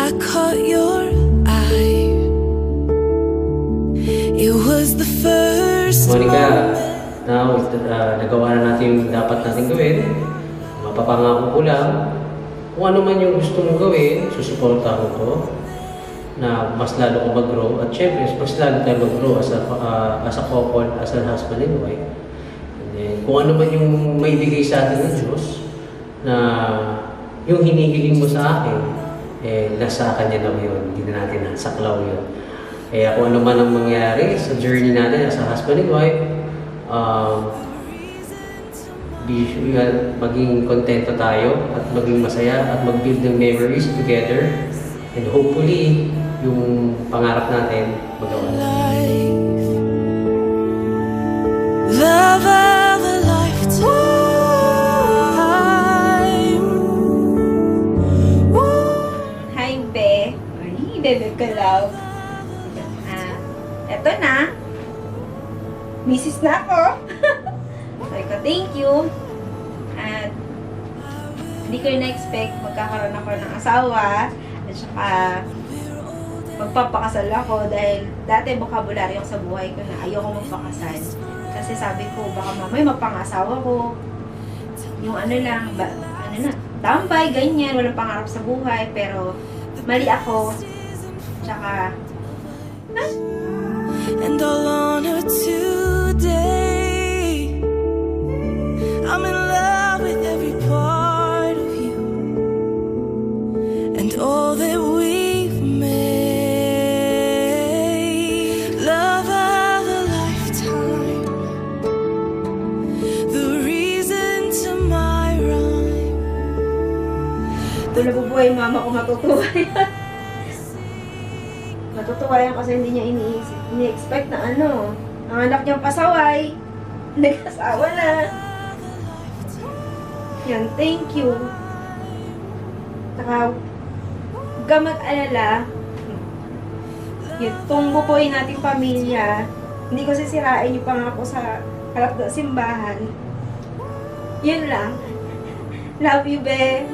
I caught your eye. It was the first Monica, now nagawa na natin yung dapat natin gawin. Mapapangako ko lang, kung ano man yung gusto mong gawin, susuportahan ko to na mas lalo ko mag-grow at syempre mas lalo tayo mag-grow as a couple, as a husband and wife. And then, kung ano man yung may bigay sa atin ng Diyos na yung hinihiling mo sa akin, nasa Kanya na yun, hindi na natin nasaklaw yun. Kaya kung ano man ang mangyari sa journey natin as a husband and wife, maging kontento tayo at maging masaya at mag-build ng memories together and hopefully yung pangarap natin magawa. love of a lifetime. Hi, Be. Ay, bebe ka, love. Eto na. Misis na ako. Sabi ko, thank you. At hindi ko na-expect magkakaroon ako ng asawa. At saka magpapakasal ako dahil dati vocabulary yung sa buhay ko na ayoko magpakasal. Kasi sabi ko, baka mamay mapangasawa ko. Yung ano lang, tambay, ganyan, walang pangarap sa buhay. Pero mali ako. Tsaka, And all on her today. I'm in love with every part of you and all that we've made. Love of a lifetime, the reason to my rhyme. ito nabubuhay yung mama ko, matutuwa yan. Matutuwa yan kasi hindi niya ini-expect na ano. Ang anak niyang pasaway, nag-asawa na. Yan, thank you. Saka, huwag ka mag-alala. Yung tungbupoy nating pamilya, hindi ko sisirain yung pangako sa harap ng simbahan. Yun lang. Love you, Be.